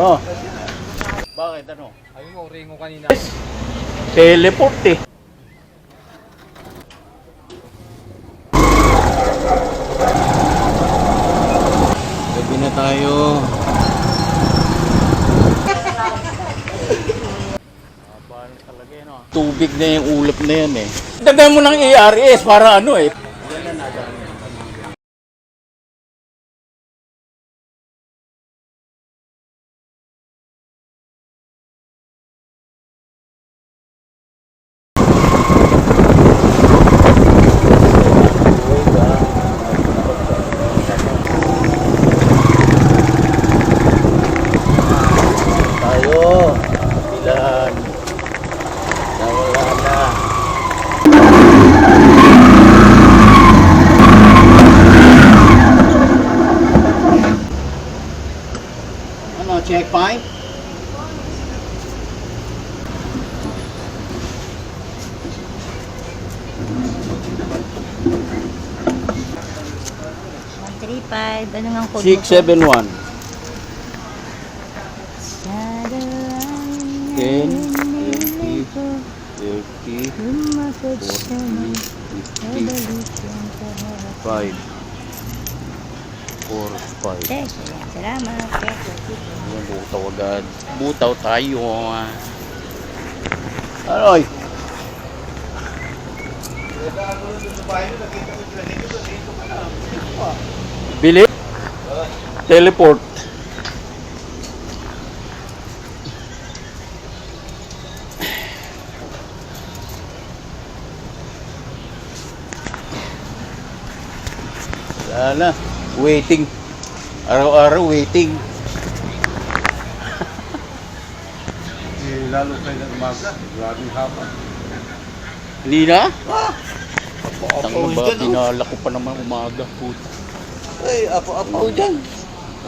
Oh. Bakit ano? Ayun mo, ringo kanina. Teleport eh. Gabi na tayo. Paano talaga yun, oh? Tubig na yung ulap na yan eh. Dagdag mo ng ARS para ano eh. Tayo. Bilan. Nawala na. Ano, checkpoint? Three, five. Ano nga ang code 671. 10, 20, 30, 40, 50, 5. Salamat. Ayan, butaw agad. Butaw tayo. Aroy. Bili? Teleport. Wala na. Waiting. Araw-araw waiting. Lalo kayo ng umaga, maraming hapa. Hindi na? Tangin ba? Dinala ko pa naman umaga. Puta. Ay, apo-apo dyan.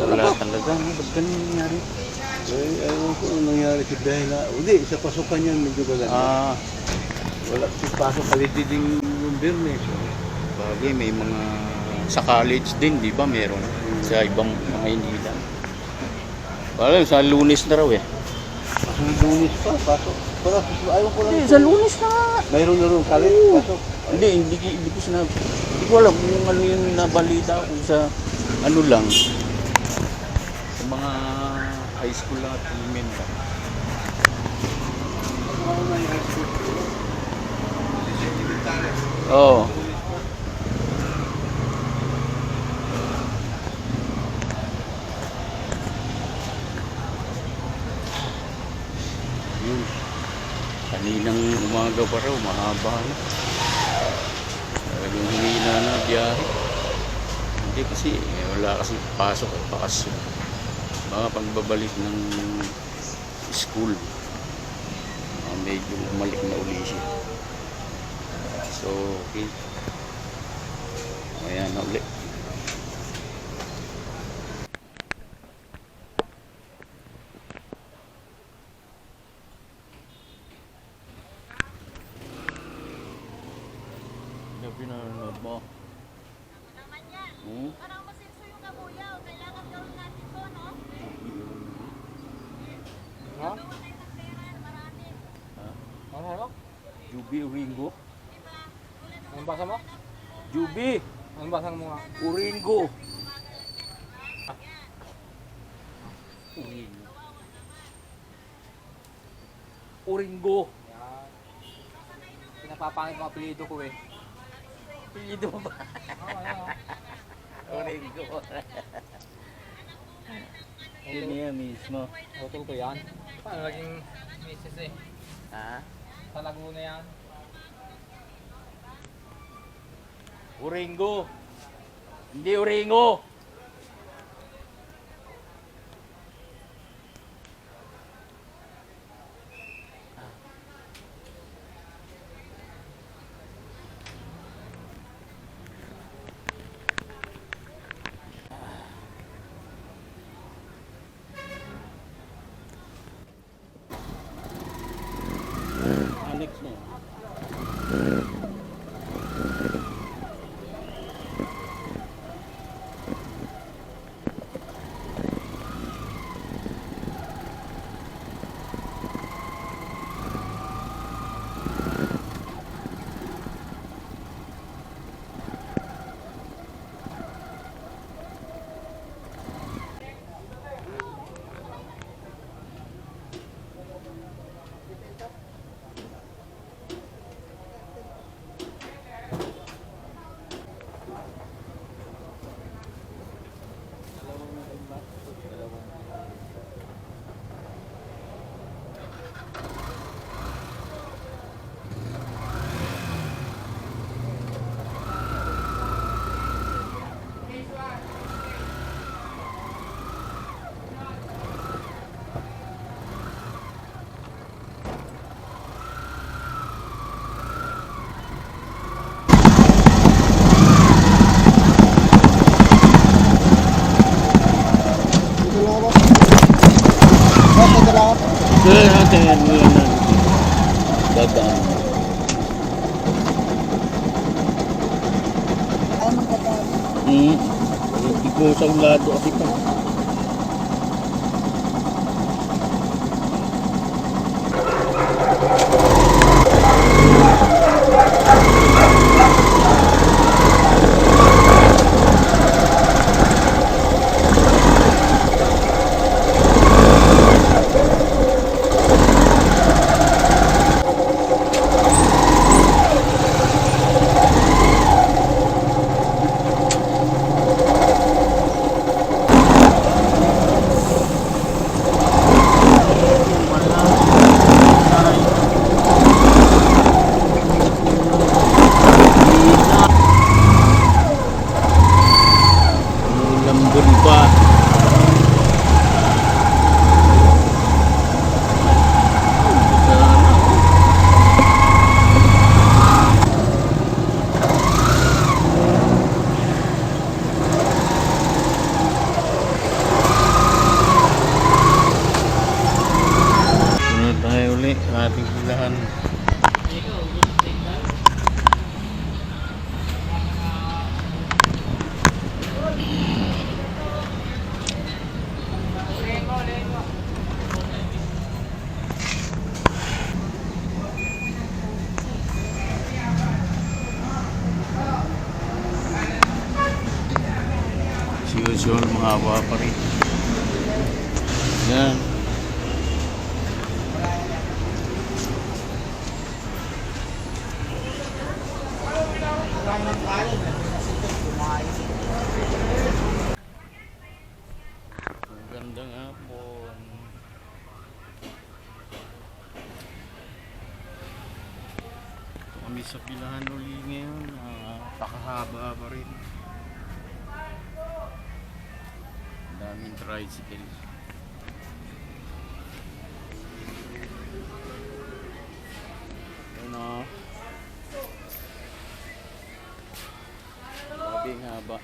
Wala talaga. Ba't ganun nangyari? Ay, ayaw ko anong nangyari si dahil na, hindi, sa pasukan yan medyo gala. Wala si pasok kalitiding yung birnes. Bagay, may mga sa college din, di ba? Meron. Sa ibang mga Maynila. Wala, sa Lunes na raw eh. Ang lunis pa, pasok. Para, ayaw ko lang. Hindi, sa Lunes na. Mayroon na rin kalit, pasok. Hindi ko sinabi. Hindi ko alam kung ano yung nabalita ko sa ano lang. Sa mga high school lang at elementary. Oo. Yun. Kaninang umaga pa raw, mahaba na. Talagang humina na biyahe. Hindi kasi, wala kasi pasok at pakasyon. Baka pagbabalik ng school, medyo umalik na uli siya. So, okay. Ayan na ulit. Pinanood mo? naman yan. Hmm? Parang masinso yung kabuyaw. Kailangan gawin natin to, no? Ha? Gawin tayo ng pera. Marami. Ano? Juby Uringo? Anong basa mo? Juby Anong basa mo nga? Uringo. Uringo. Uringo. Yan. Pinapapangit mga apelido ko eh. Pilido mo ba? Oo, ayan o. Uringo. Yun niya mismo. Utol ko yan. Paano naging misis eh? Ha? Sa Laguna yan. Uringo. Hindi Uringo. Alex mo. Ayan, wala na. Dadaan. Ay, magdadaan. Hindi ko sa lado kasi pa. Lambon pa. Sunod tayo ulit sa ating pilahan. Usual mga awa pa rin. Yan. Magandang hapon. Kami sa pilahan uli ngayon. Pakahaba pa rin. Daming tricycle. Ano? Grabe ang haba.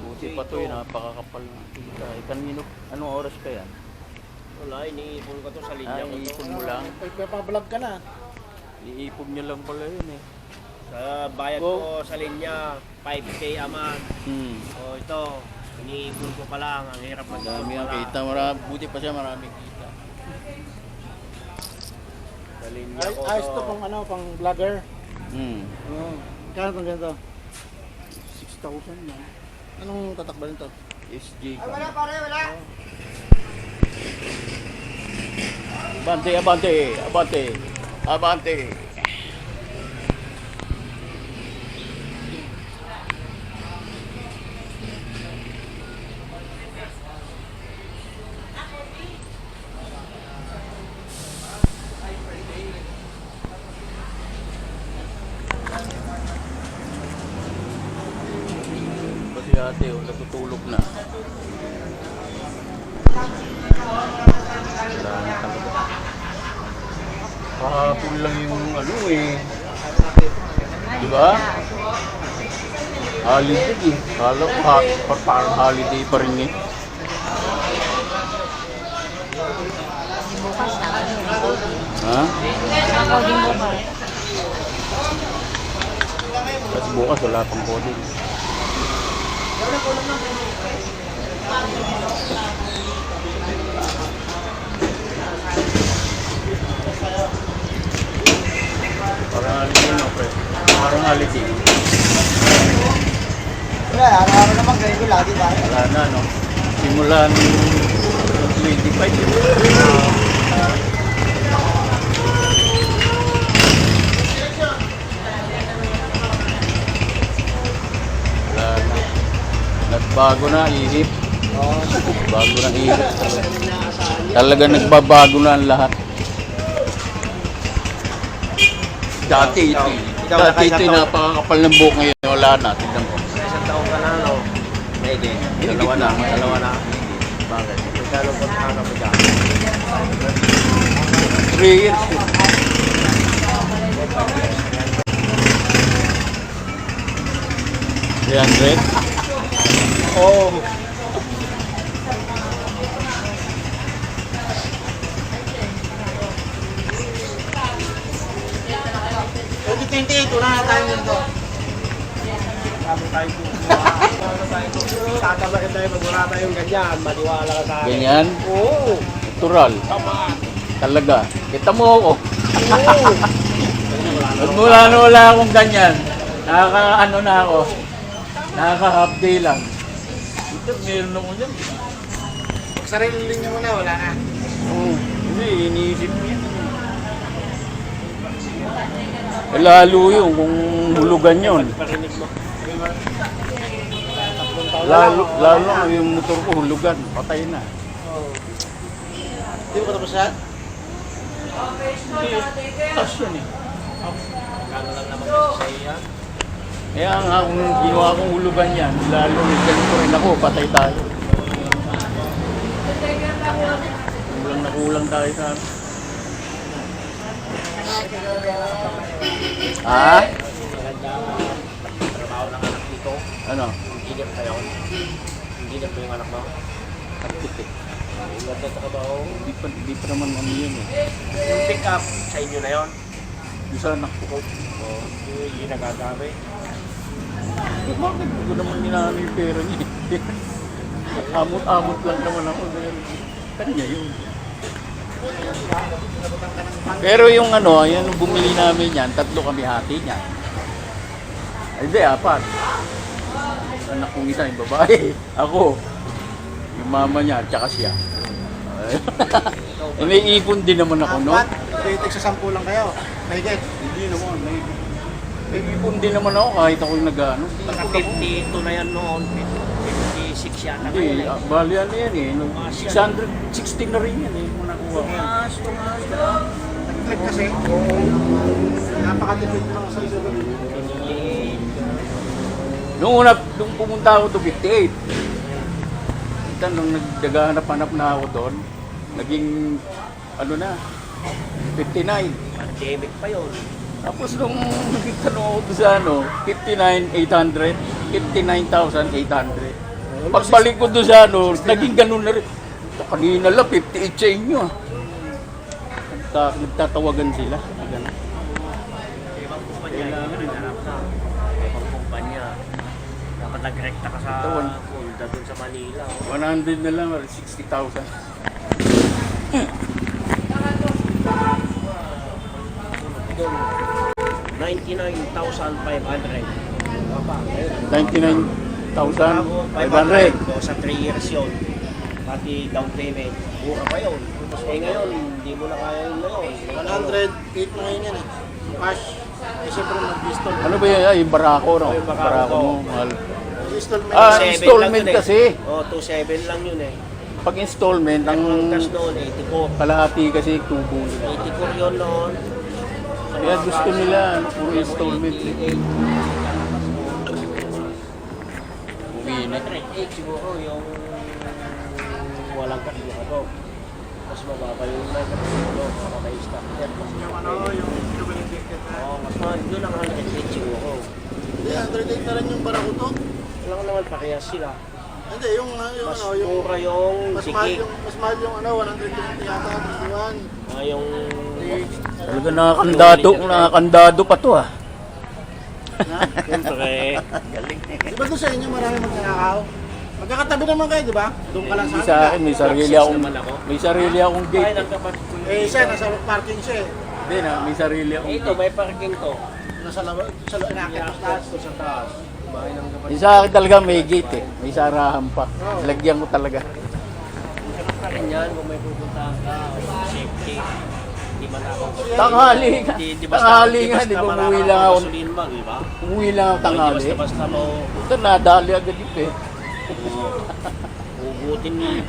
Buti pa to yun, napakakapal na kita. Kanino, anong oras ka yan? Wala, iniipon ko to sa linya ko to. Iipon mo lang. Papablog ka na. Iipon niya lang pala yun eh. Sa bayad ko sa linya, 5K a month. O ito, iniipon ko pa lang. Ang hirap Madami ang kita. Buti pa siya, maraming kita. Sa linya ko Ayos to pang ano, pang vlogger. Oo. Kaya itong ganito? 6,000 yan. Anong tatak ba nito? SJ ka. pare, wala. Abante, abante, abante, abante. Pati ate, natutulog na. Wala na talaga. Kahapon lang yung ano eh. Diba? Holiday eh. Kala ko parang holiday pa rin eh. Bukas na. Ha? Ako din bukas. Kasi bukas wala pang coding. Parang holiday no, pre. Parang holiday. Wala, araw-araw naman ganito lagi ba? Wala na, no? Simulan 25. Wala na. Nagbago na, ihip. Bago na ihip. Talaga nagbabago na ang lahat. Dati ito. Dati ito napakakapal ng buhok ngayon. Wala na. Tignan ko. Isang taon ka na, no? Pwede. Dalawa na. Dalawa na. Bakit? Magkano po na mo dyan? 3 years. $300? Oh. 128, wala na tayong ganito. Bago tayo tatabakin tayo pag wala tayong ganyan. Maniwala ka sa akin. Ganyan? Oo. Natural. Tama. Talaga. Kita mo ako. Oo. At mula na wala akong ganyan. Nakaka-ano na ako. Nakaka-half day lang. Ito, meron ako dyan. Pag sarili linya mo na, wala na. Oo. Hindi, iniisip mo yan. Eh, lalo yun kung hulugan yun. Parinig mo. Lalo yung motor ko hulugan. Patay na. Hindi mo katapos yan? Hindi. Tas yun eh. Kano lang naman kasi sa iya. Kaya nga kung ginawa kong hulugan yan, lalo ganito rin ako, patay tayo. Kulang na kulang tayo sa ano. Ha? Trabaho ng anak dito. Ano? Engineer kayo. Engineer po yung anak mo. Architect. Yung nagtatrabaho. Di pa naman ano yun eh. Yung pick up sa inyo na yon. Yung sa anak ko. Oo. Yung nagagamit. Eh, bakit ko naman ninano yung pera niya eh? Amot-amot lang naman ako. Kanya yun. Pero yung ano, yung bumili namin yan, 3 kami hati niya. Ay, hindi, 4. Anak kong isa, yung babae. Ako. Yung mama niya, tsaka siya. Eh, may ipon din naman ako, no? 4, titik sa 10 lang kayo. Mahigit. Hindi naman, may ipon din naman ako kahit ako yung nag-ano. Baka 52 na yan noon. 56 yata Hindi, ngayon eh. bali ano yan eh. 616 na rin yan eh. Kung nakuha ko. Nag-click kasi. Napakatipid lang sa isa. Nung pumunta ako to 58. Ito, nung nagdaganap-hanap na ako doon, naging, ano na, 59. Pandemic pa yun. Tapos nung nagtanong ako doon sa ano, 59,800, 59,800. Pagbalik ko doon sa ano, naging ganun na rin. Kanina lang, 58 sa inyo. Nagtatawagan sila. Ganun. Ibang kumpanya, hindi ka naghanap na. Ibang kumpanya. Dapat nagrekta ka sa Tawan. Honda dun sa Manila. 100 na lang, 60,000. Doon, 99,500. Papa, ayun. 99,500. So, sa 3 years yun. Pati down payment. Buka pa yun. Eh ngayon, hindi mo na kaya yun ngayon. 108 na ngayon yan eh. Cash. Eh siyempre mag-pistol. Ano ba yan? Ay, yung barako, no? Yung barako. Barako mo, mahal. Installment. Ah, 7 installment lang yun kasi. Oh, 2.7 lang yun eh. Pag installment, ang Ang cash noon, 84. kalahati kasi tubo nila. 84 yun noon. Kaya gusto nila, ano, puro installment. 88. Uminit. 108 siguro yung walang kakilado. Mas mababa yung may kakilado. Baka may stock. Yung ano, yung jubilee ticket na. Oo, mas mahal yun ang 108 siguro. Hindi, 108 na rin yung barako to. Wala ko naman pakiyas sila. Hindi, yung Mas ano, yung... mura yung Mas mahal sikik. mas mahal yung ano, 120 yata, 21. Yung... Talaga nakakandado pa to ah. Siyempre. Di ba doon sa inyo marami magnanakaw? Magkakatabi naman kayo, di ba? Doon ka lang Hindi sa sa akin. akin, may sarili akong Ay, gate. eh. nagkapatid ko yun. Eh, siya, nasa parking siya eh. Hindi na, may sarili akong Ito, gate. may parking to. Nasa labas, sa nakakit sa taas. Ito sa taas. Bahay ng kapatid. Yung sa akin talaga may gate eh. May sarahan pa. Lagyan ko talaga. Sarap pa rin yan kung may pupuntahan ka. Safety. Hindi man ako. Tanghali nga. Tanghali nga, di ba umuwi lang ako. Gasolin mo, di ba? Umuwi lang ako tanghali. Basta mo Ito, nadali agad yung pe.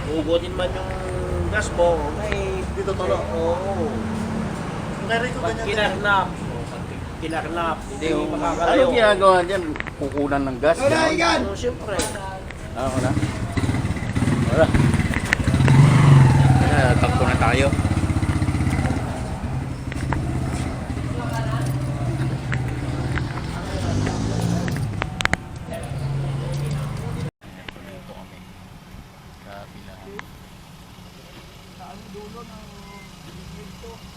hugutin man yung gas mo. May Dito tolo. Oo. Meron ko Pag ganyan din. kinarnap, hindi Ano makakalayo. ginagawa dyan? Kukunan ng gas? Wala, Ganon? igan! So, siyempre. Ako na. Wala. Takbo na tayo.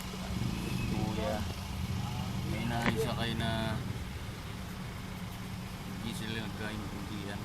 Kuya, may naisa sakay na hindi sila nagkaintindihan.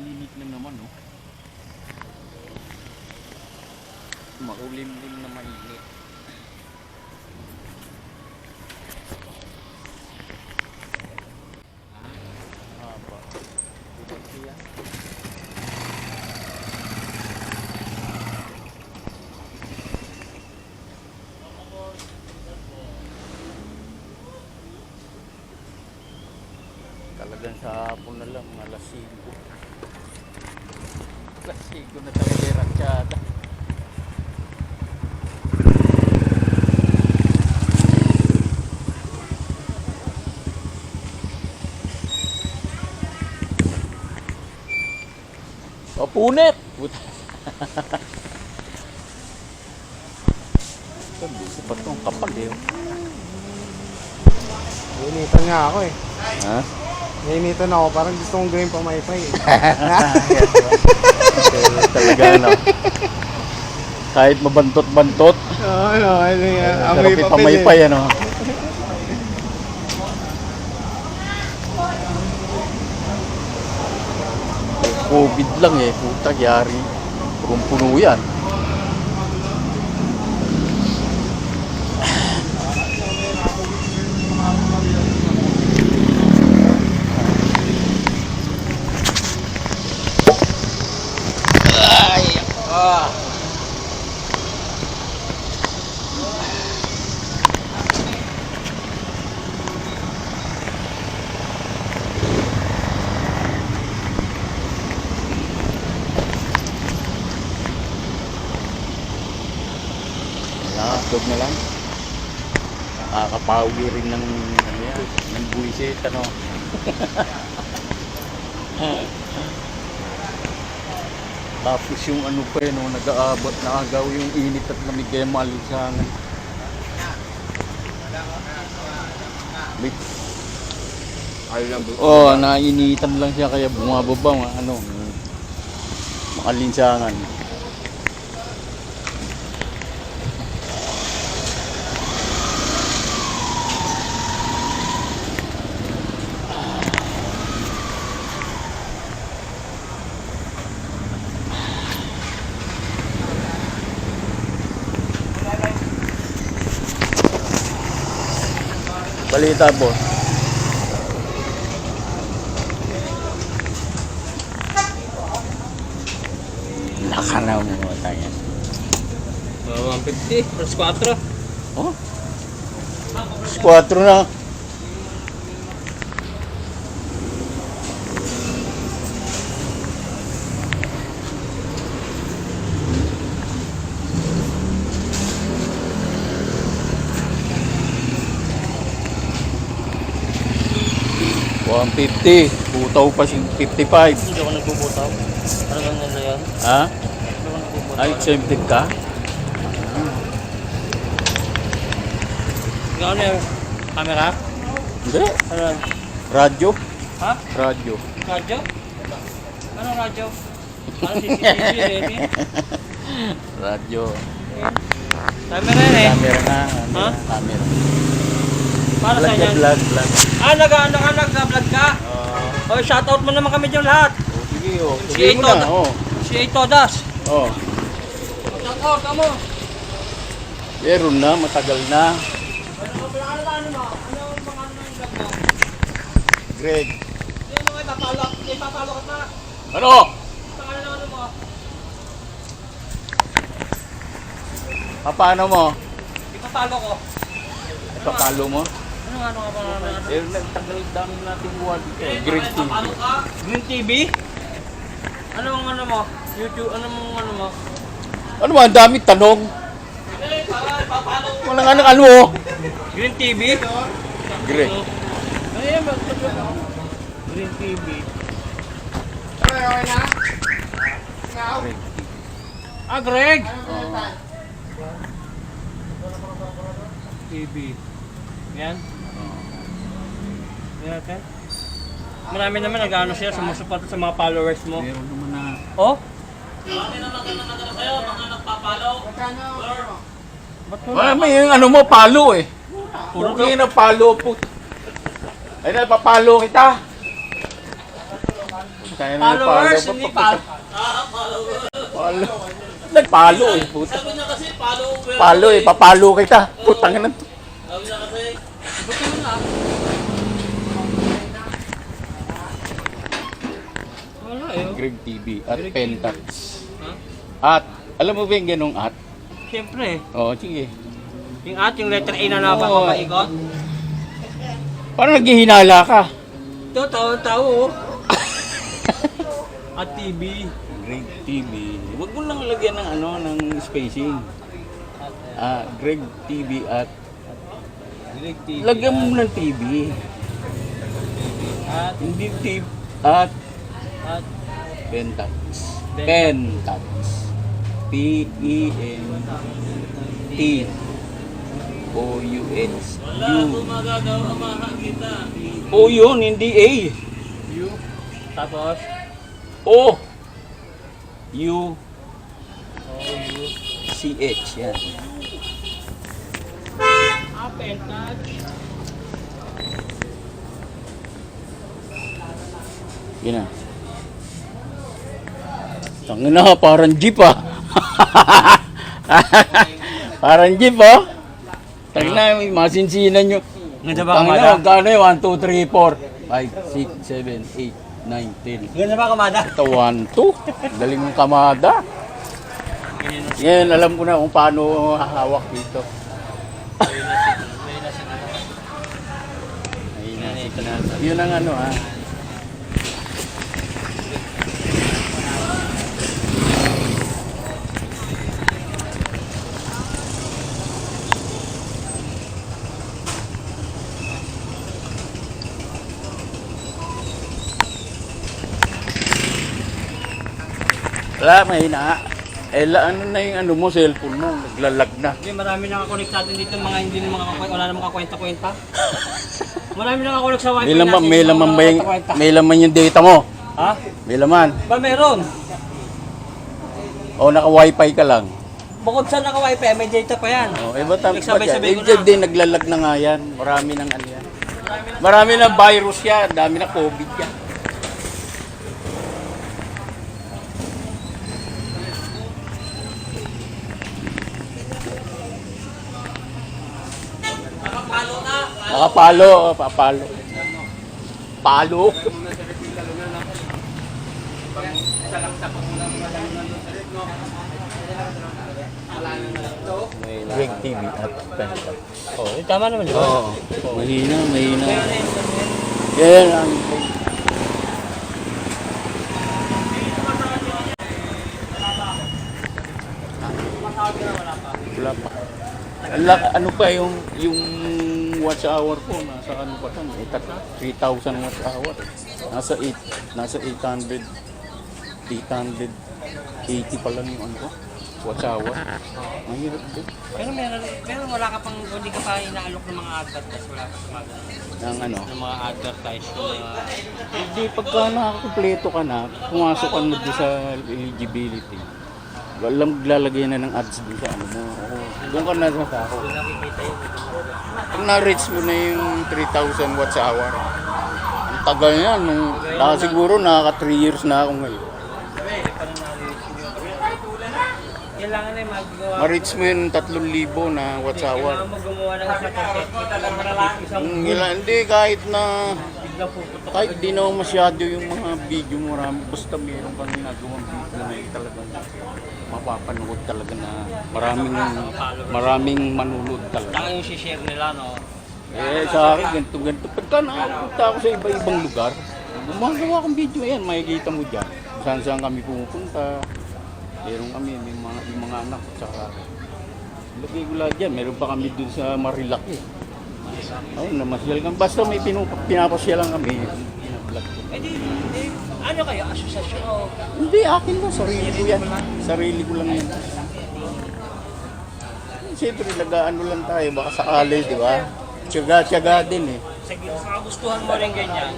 Init na naman, no? Maulim-lim na mainit. Haba. Budak siya. Talagang sa hapon na lang, alas 5. Alas 5 na talaga yung ratsyada. Papunit! Puta. Gusto pa itong kapal eh. Nainitan nga ako eh. Ha? Nainitan ako, parang gusto kong gawin pamaypay eh. Talaga ano. Kahit mabantot-bantot. Ano, yan. Sarap ipamaypay ano. COVID lang eh. Puta, yari. Punong-puno yan. Ay! Ah! Nakakatog na lang. Nakakapawi rin ng ano yan, ng buwisit ano. Tapos yung ano pa yun, no, nag-aabot, nakagaw yung init at lamig kaya malinsangan. Oh, nainitan lang siya kaya bumababa, ano, makalinsangan. Balita po. Nakanaw mo tayo. 150 plus 4. Oh? 4 na. $150, butaw pa 55. Hindi ako nagbubutaw. Ano bang nila yan? Ha? Hindi ako nagbubutaw. Ay, exempted ka? Ano yung camera? Hindi. Ano yan? Radyo? Ha? Radyo. Radyo? Anong radyo? Ano CCTV eh? Radyo. Camera yan eh. Camera na. Ha? Camera. Para Vlog saan ka, yan? vlog. Ah, nag-vlog ka? Oh, shoutout mo naman kami dyan lahat. Oh, sige, oh. Si Sabihin mo Ito. na, oh. Si Todas. Oh. Shoutout, kamo. Meron na, matagal na. Ano mo? Ano yung vlog mo? Greg. Hindi mo kayo papalo ka na. Ano? Pangalan ng ano mo? Paano mo? Ipapalo ko. Ipapalo mo? Ano nga pangalan? Eh, nagtagal dami natin buwan dito. Greg TV. Papalo ka? Green TV? Ano ang ano mo? YouTube, ano mo? Ano ba, ang dami tanong. Papalo. Walang ano mo. Green TV? Greg. Ayan ba? Green TV. Greg. Ah, Greg! TV. Yan. Yan natin. Marami naman nag-ano siya, sumusuporta sa mga followers mo. Meron naman na... Oh? Wala may yung ano mo, palo eh. Puro kayo na palo po. Ay na, papalo kita. Kaya na Followers, palo. hindi palo. Palo. Nagpalo eh, puta. Palo eh, papalo kita. Putang ina. Wala eh. Greg TV at Pentax. At, alam mo ba yung ganong at? Siyempre, Oo, sige. yung ating letter A na napapaikot. Parang naghihinala ka. Ito, tao-tao. At TV. Greg TV. Huwag mo lang lagyan ng ano, ng spacing. Greg TV at Greg TV. lagyan mo ng TV. At, Hindi TV at at, Pentax. Pentax. P-E-N-T O-U-X U. O yun, hindi A. U. Tapos, O. U. C-H. Yan. up and touch. Yan na. Tangin na, parang jeep ah. Parang jeep oh. Tangin na, may masinsinan nyo. Ganda ba Tangin kamada? na, magkano yun? 1, 2, 3, 4, 5, 6, 7, 8, 9, 10. Ganda ba kamada? Ito 1, 2. Daling mong kamada. Yan, alam ko na kung paano hahawak dito. Ayun na, yun ang ano ah. Wala, mahina. Ano na yung ano mo, cellphone mo, naglalag na. Hindi, marami nakakonect sa atin dito, mga hindi naman wala namang kakwenta-kwenta. Marami nakakonect sa wifi May laman, natin, may mga laman ba yung, kakwenta-kwenta. may laman yung data mo? Ha? May laman. Ba meron? O naka-wifi ka lang. Bukod sa naka-wifi, may data pa yan. O, eh ba't Nagsabay-sabay ko yan? na. Din, naglalag na nga yan. Marami ng ano yan. Marami na virus yan. Dami na COVID yan. Nakapalo, papalo. Palo. Greg TV at Penta. Oh, tama naman di ba? Oo. Mahina, mahina. Yan ang... Wala pa. Ano pa yung watch hour ko, nasa ano pa tan? 3,000 watch hour. Nasa 880 pa lang yung ano ko. Watch hour. Mahirap din. Pero wala ka pang, hindi ka pa inaalok ng mga advertise, wala ka sa mga Ng ano. ng mga advertise yung mga... Hindi, pagka nakakumpleto ka na, pumasok ka na doon sa eligibility. Walang lalagay na ng ads doon sa ano mo. Doon ka na sa sako. nakikita yun. Pag na-reach mo na yung 3,000 watts hour, ang tagal yan. Siguro nakaka 3 years na ako ngayon. Kailangan na yung magawa. Ma-reach mo yung 3,000 na watts hour. Kailangan mo gumawa ng isang content. Marami isang Hindi, kahit na bigla puputok. kahit di na masyado yung mga video mo, marami. Basta meron kang ginagawang video na yung talagang mapapanood talaga na maraming manunod talaga. Saka yung share nila, no? Sa akin, ganito. Pagka nakapunta ako sa iba-ibang lugar, gumagawa akong video yan, makikita mo dyan. Saan kami pumupunta. Meron kami, yung mga anak ko, saka lagay ko lahat dyan. Meron pa kami dun sa Marilaki. Namasyal kami. Basta may pinapasyalan kami, pinablog ko. Eh di, Ano kayo? Asosasyon o? Hindi, akin lang. Sarili ko yan. Sarili ko lang yan. Siyempre, nag-ano lang tayo. Baka sakali, di ba? Tiyaga-tiyaga din eh. Sa kagustuhan mo rin ganyan,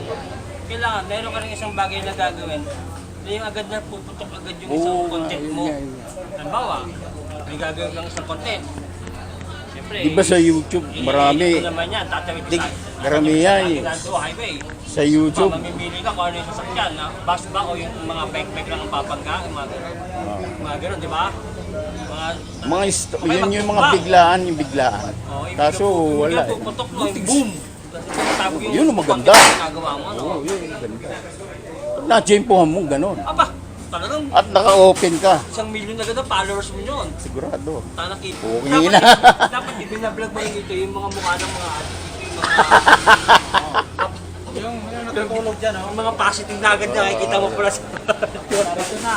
kailangan meron ka rin isang bagay na gagawin. Hindi yung agad na puputok agad yung isang Oo, content yun mo. nga, yun nga. Halimbawa, may gagawin kang isang content. Siyempre, Di ba sa YouTube, marami. Ito naman yan, tatawid Di, sa karamihan eh. highway. Sa YouTube. Mamimili ka kung ano yung sasakyan, na bus ba o yung mga bike-bike lang ang papangga, yung mga ganun. Mga ganun, di ba? Yun yung mga biglaan, yung biglaan. Kaso wala eh. Puputok mo, yung boom! Tapos Yun ang maganda. content na ginagawa mo, no? Oo, yun yung ganda. Na-jempohan mo, ganun. Aba, talagang At naka-open ka. 1 million na ganda, followers mo yun. Sigurado. Tanakit. Okay na. Dapat ibinablog mo rin ito yung mga mukha ng mga yung natutulog dyan, yung mga positive na agad na nakikita mo pala sa... Ito na,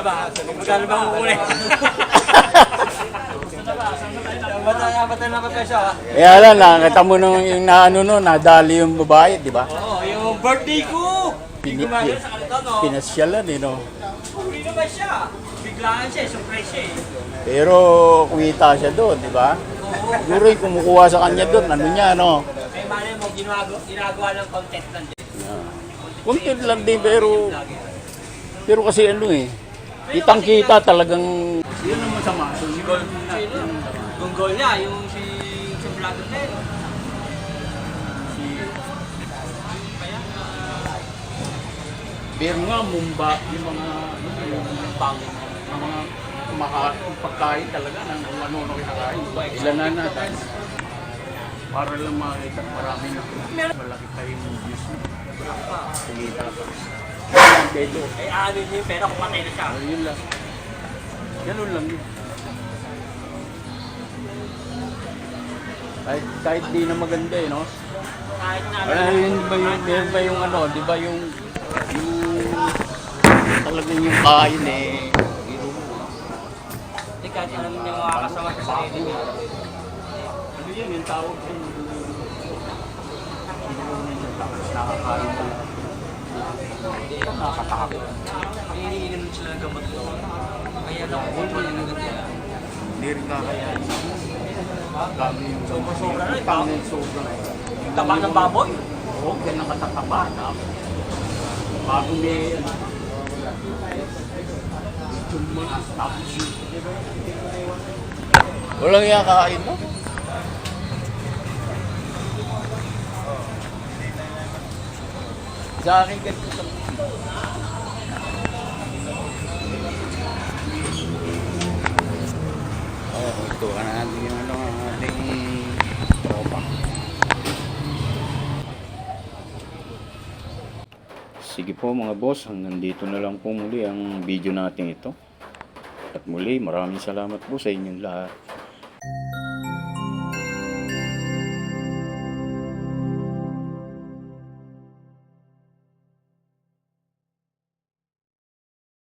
ba? Magkano ba kukunin? Bata na kapesyo, ha? Kaya lang, nakita mo nung yung naano no, nadali yung babae, di ba? Oo, yung birthday ko! Hindi gumagano sa kanito, no? Pinasyalan eh, no? Huli naman siya. Biglaan siya, surprise siya eh. Pero kumita siya doon, di ba? Siguro yung kumukuha sa kanya doon, ano niya, no? May mali mo, ginagawa ng content lang din. Content lang din, pero kasi ano eh, kitang-kita talagang... Yun ang masama. Si Gol, yung goal niya, yung si vlogger na yun. Pero nga, mumba, yung mga pangit, mga pagkain talaga ng ano na kinakain. Ilan na natin. Para lang makita marami na malaki pa yung views mo. Kumita ka. Bedo. Eh, ano niya yung pera kung patay na siya. Yun lang. Ganun lang yun. Kahit di na maganda eh, no? Kahit na. Meron ba yung ano, di ba yung talagang yung kain eh. Hindi kahit alam niya makakasama sa sarili niya. Ano yun, yung tawag ko. Nakakain mo lang. Nakakatakot. Hinihinom sila ng gamot doon. Kaya nakukulman yung agad nila. Hindi rin kakayanin. Dami yung Sobra na, pangin sobra. Yung taba ng baboy. Oo, kaya nakatataba na. Bago may tapos yun. Walang yakain mo? Sa akin ganito sa ito ka natin yung ano ang ating tropa. Sige po mga boss, hanggang dito na lang po muli ang video natin ito. At muli, maraming salamat po sa inyong lahat.